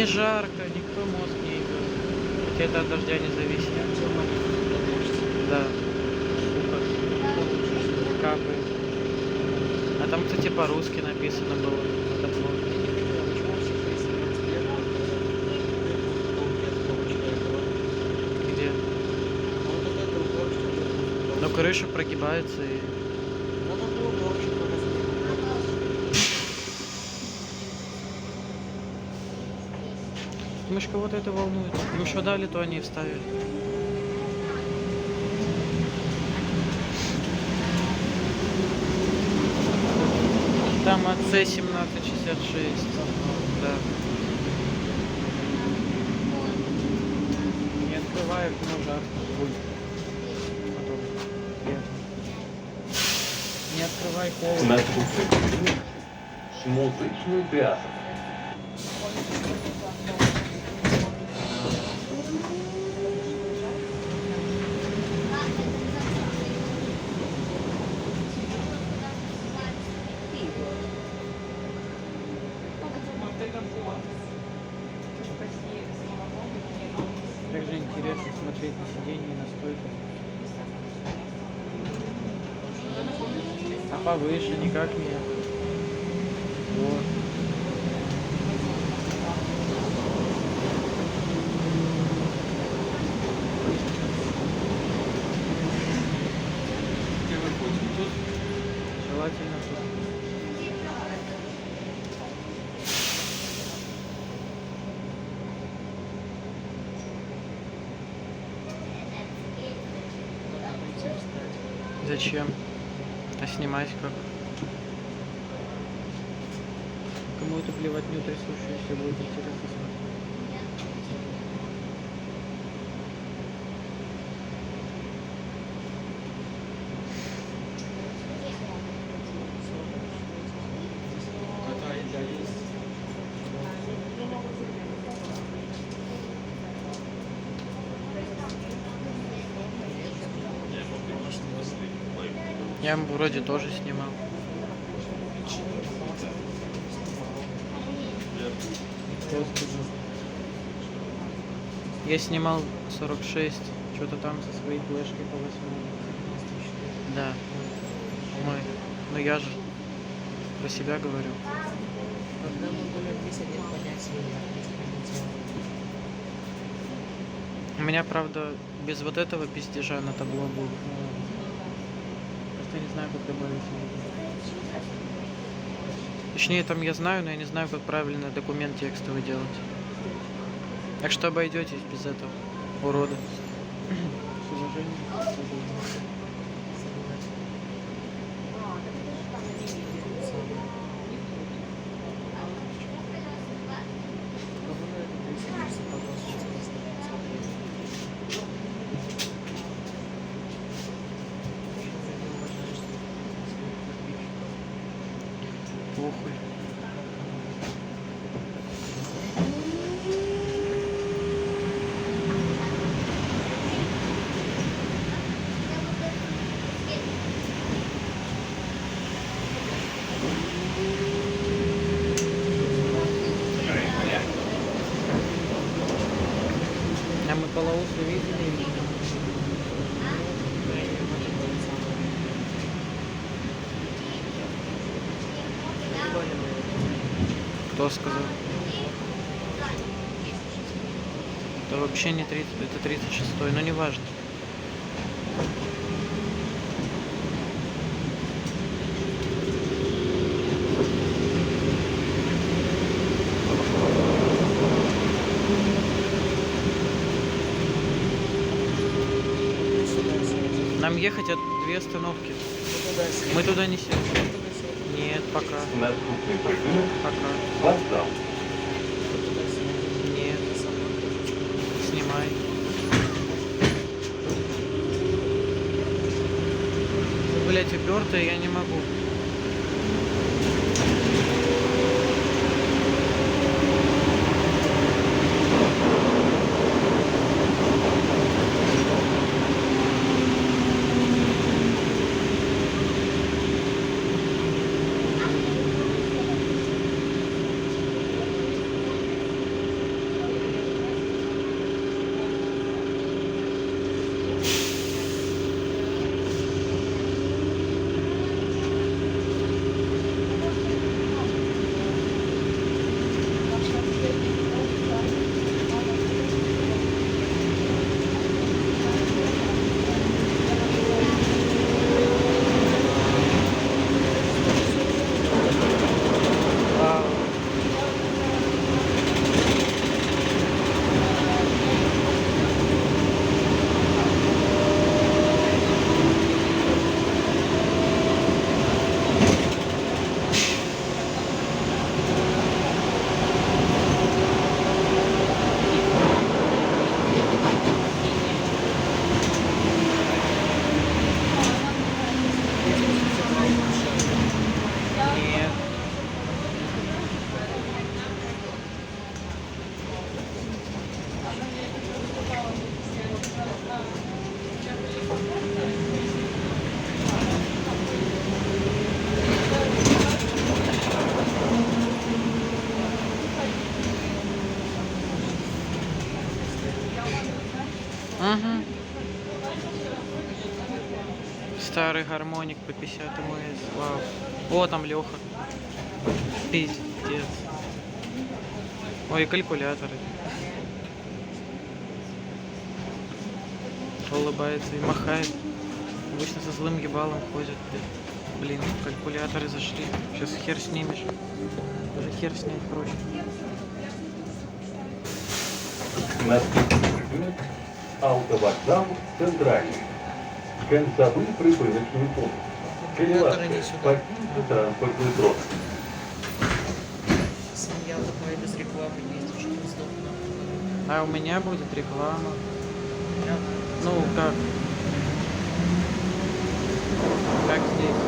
Не жарко, никто мозг не ебет. Хотя это от дождя не зависит. Да. Супер. Капает. А там, кстати, по-русски написано было. Этот блок. Где? Ну, крыша прогибается и... Думаешь, кого-то это волнует? Им что дали, то они и вставили. Там АЦ 1766. Да. Не открываю, но жарко. Потом. Не открывай холодно. Наступний музичний театр. Как же интересно смотреть на сиденье и на стойку. А повыше никак не. Вот. Тут желательно тут. Зачем? А снимать как? Кому эту плевотню трясущуюся будет интересно смотреть? Я вроде тоже снимал. Господи. Я снимал 46, что-то там со своей флешкой по 8. Да. Мой. Ну я же про себя говорю. У меня, правда, без вот этого пиздежа на табло будет. Просто я не знаю, как добавить. Точнее, там я знаю, но я не знаю, как правильно документ текстовый делать. Так что обойдетесь без этого, урода. С уважением. Похуй. А мы полоусы видели? Кто сказал? Это вообще не 30, это 36-й, но не важно. Нам ехать от 2 остановки. Мы туда не сядем. Нет, пока. Наступний припинок Пока. вокзал. Нет. Снимай. Блять, упертая, я не могу. Угу. Старый гармоник по 50 МС. Вау. О, там Леха. Пиздец. Ой, и калькуляторы. Улыбается и махает. Обычно со злым ебалом ходят. Блин, калькуляторы зашли. Сейчас хер снимешь. Даже хер снять проще. Наступний предмет автовокзал центральний. Концевий припиночний пункт. Елевація. Покиньте транспортний трост. Семья такая без рекламы ездит, что он сдох нахуй. А у меня будет реклама. Да. Ну, как? Как здесь?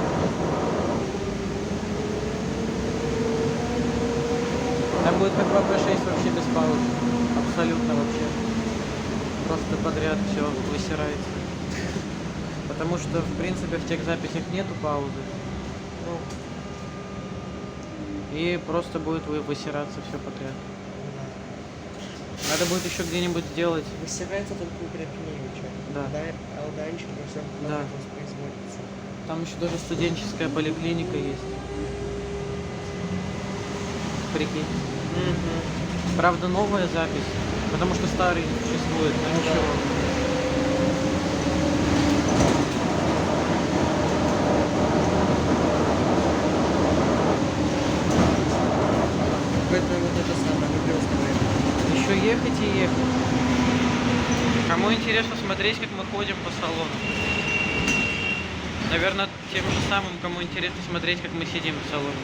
Там будет как в АП-6 вообще без пауз. Абсолютно вообще. Просто подряд все высирается. Потому что, в принципе, в тех записях нету паузы. Ну, И просто будет высираться все подряд. Надо будет еще где-нибудь сделать. высирается только у Крапиневича. Да. А у Данчика во всем Да. воспроизводится. Там еще даже студенческая поликлиника есть. Прикинь. Правда, новая запись, потому что старый не существует, но ничего. Это вот это самое выплескивает. Еще ехать и ехать. Кому интересно смотреть, как мы ходим по салону? Наверное, тем же самым, кому интересно смотреть, как мы сидим в салоне.